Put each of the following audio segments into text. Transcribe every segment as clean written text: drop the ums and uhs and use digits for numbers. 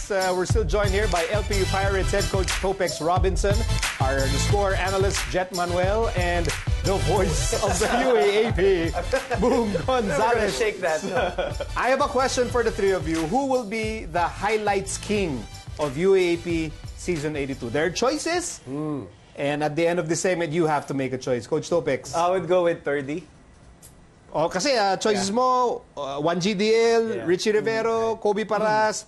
Topex. We're still joined here by LPU Pirates head coach Topex Robinson, our score analyst Jet Manuel, and the voice of the UAAP, Boom Gonzalez. Shake that. No. I have a question for the three of you. Who will be the highlights king of UAAP Season 82? There are choices, and at the end of the segment, you have to make a choice. Coach Topex. I would go with 30. Oh, kasi choices mo, Juan GDL, Richie Rivero, Kobe Paras,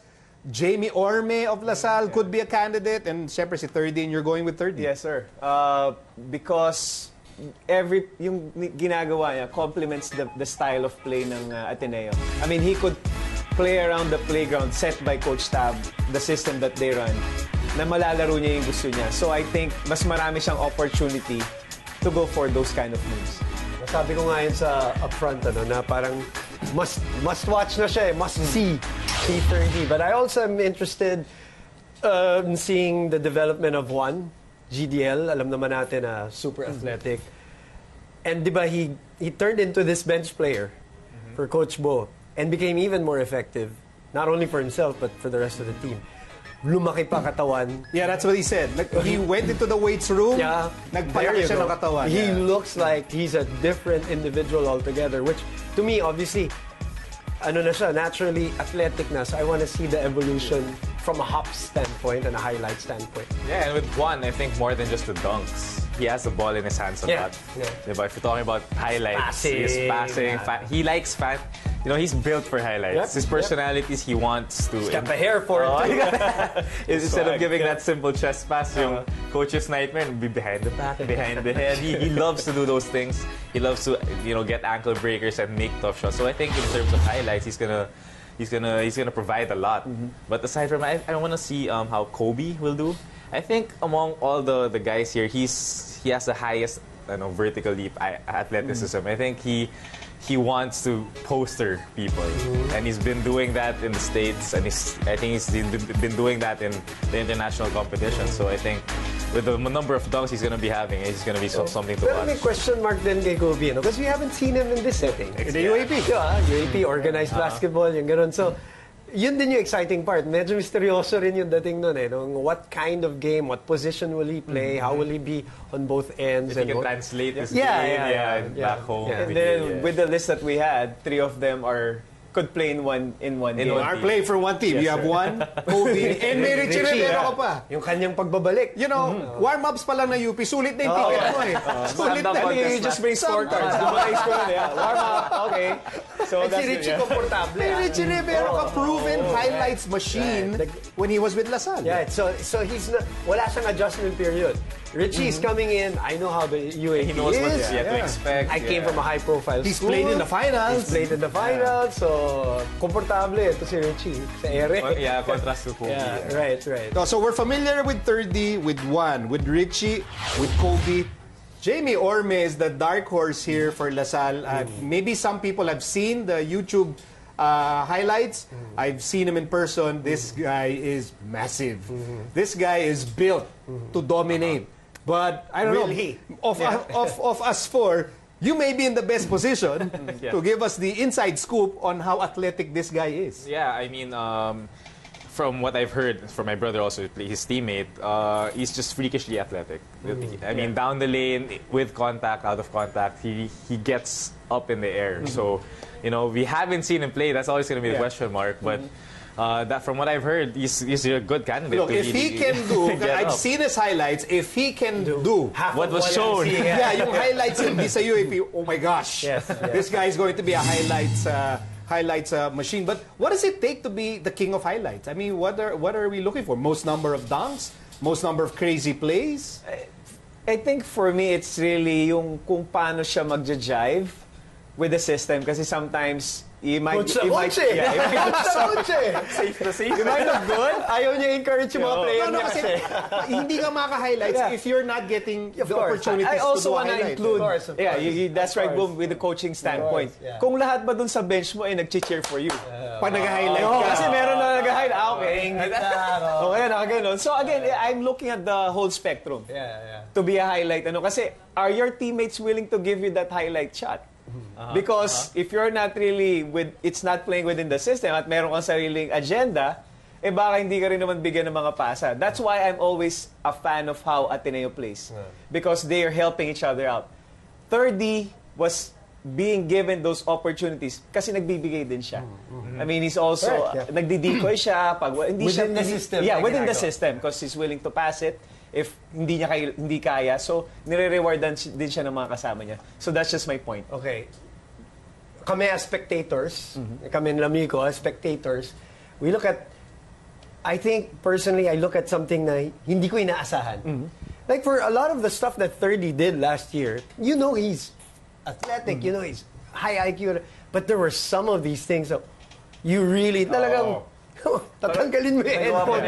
Jamie Orme of LaSalle could be a candidate, and syempre si 30 and you're going with 30. Yes, sir. Because yung ginagawa niya complements the style of play ng Ateneo. I mean, he could play around the playground set by Coach Tab, the system that they run, na malalaro niya yung gusto niya. So I think mas marami siyang opportunity to go for those kind of moves. Sabi ko nga yun sa upfront, na parang must watch na siya, must see T30. But I also am interested in seeing the development of Juan GDL. Alam naman natin na super athletic. And di ba, he turned into this bench player for Coach Bo and became even more effective, not only for himself but for the rest of the team. Lumaki pa katawan. Yeah, that's what he said. He went into the weights room, nagpalaki siya ng katawan. He looks like he's a different individual altogether, which to me, obviously, ano na siya, naturally athletic na. So I want to see the evolution from a hop standpoint and a highlight standpoint. Yeah, and with Juan, I think more than just the dunks. He has the ball in his hands a lot. Yeah. But if you're talking about highlights, he's passing. He likes he's built for highlights. His personalities, he wants to. He's got the hair for it. Instead of giving that simple chest pass, yung coach's nightmare, be behind the back, behind the head. He loves to do those things. He loves to get ankle breakers and make tough shots. So I think in terms of highlights, he's gonna provide a lot. But aside from that, I want to see how Kobe will do. I think among all the guys here, he has the highest vertical leap athleticism. I think he wants to poster people, and he's been doing that in the States, and I think he's been doing that in the international competition. So I think with the number of dunks he's going to be having, he's going to be something to watch. Pero may question mark din kay Kobe, because we haven't seen him in this setting. In the UAP. UAP, organized basketball, yung ganun. So, yun din yung exciting part. Medyo misteryoso rin yung dating nun What kind of game, what position will he play, how will he be on both ends? If he can translate this game back home. And then with the list that we had, 3 of them could play in one game. Are playing for one team. You have Juan, Kobe, and may Richie Rivero ka pa. Yung kanyang pagbabalik. Warm-ups pa lang na UP. Sulit na yung ticket mo Sulit na. You just bring scorecards. Warm-up. Okay. So si Richie komportable. Richie Rivero ka proven highlights machine when he was with LaSalle. Yeah, so he's not, wala siyang adjustment period. Richie is coming in. I know how the UAP he knows what is. to expect. I came from a high-profile He's school. played in the finals. So komportable ito si Richie sa ere. Contrast to Kobe. Right. So we're familiar with 30, with Juan, with Richie, with Kobe. Jamie Orme is the dark horse here for LaSalle. Maybe some people have seen the YouTube highlights. I've seen him in person. This guy is massive. This guy is built to dominate. But I don't know. Of us four, you may be in the best position to give us the inside scoop on how athletic this guy is. Yeah, I mean, from what I've heard from my brother, also his teammate, he's just freakishly athletic. I mean, down the lane, with contact, out of contact, he gets up in the air. So, we haven't seen him play. That's always going to be the question mark. But that, from what I've heard, he's a good candidate. Look, if he can do, I've seen his highlights. If he can do what was shown, yung highlights hindi sa UAP. Oh my gosh, this guy is going to be a highlights machine. But what does it take to be the king of highlights? I mean, what are we looking for? Most number of dunks, most number of crazy plays. I think for me, it's really yung kung paano siya magja-jive with the system. Kasi sometimes he might Safe na safe. You might look good. Ayaw niya encourage yung mga player niya kasi. Hindi ka maka-highlights if you're not getting the opportunities I also to do want to include, that's right, Boom, with the coaching standpoint. Kung lahat ba dun sa bench mo ay nag-cheer for you. Pag nag-highlight ka. Kasi meron na nag-highlight. Okay. Okay, nakaganon. So again, I'm looking at the whole spectrum to be a highlight. Kasi are your teammates willing to give you that highlight shot? Because if you're not really it's not playing within the system at meron kang sariling agenda, baka hindi ka rin naman bigyan ng mga pasa. That's why I'm always a fan of how Ateneo plays. Because they are helping each other out. 3D was being given those opportunities kasi nagbibigay din siya. I mean, he's also, Correct, nagdi-decoy siya. Within the system. Yeah, within the ginagawa. system because he's willing to pass it if hindi kaya. So, nire-rewardan din siya ng mga kasama niya. So, that's just my point. Okay. Kami as spectators, kami ng Lamigo as spectators, we look at, I think, personally, I look at something na hindi ko inaasahan. Like for a lot of the stuff that 30 did last year, you know he's athletic, you know he's high IQ, but there were some of these things that you really talagang tatanggalin mo yung headphone.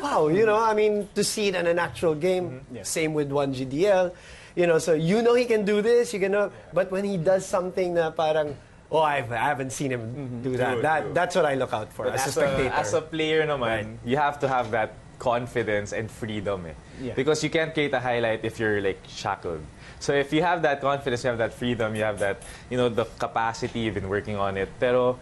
Wow, you know, I mean, to see it in an actual game, same with 1GDL, you know, so you know he can do this, you can know, but when he does something na parang, I haven't seen him do that. That's what I look out for But as a spectator. as a player naman, you have to have that confidence and freedom. Because you can't create a highlight if you're like shackled. So if you have that confidence, you have that freedom, you have that, you know, the capacity, you've been working on it. Pero,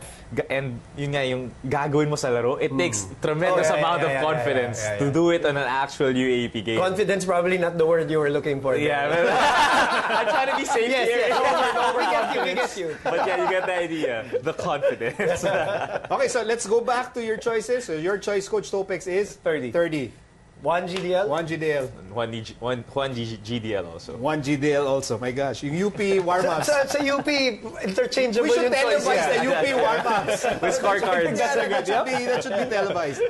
and yun nga, yung gagawin mo sa laro, it takes tremendous amount of confidence to do it on an actual UAP game. Confidence probably not the word you were looking for. Yeah, but I'm trying to be safe here. We get you. But yeah, you get the idea. The confidence. Okay, so let's go back to your choices. So your choice, Coach Topex, is 30. 1GDL? 1GDL. One GDL also. 1GDL also. My gosh. Yung UP warm-ups. Sa UP, interchangeable We should yung choice. televise the UP warm-ups. With scorecards. That should be televised.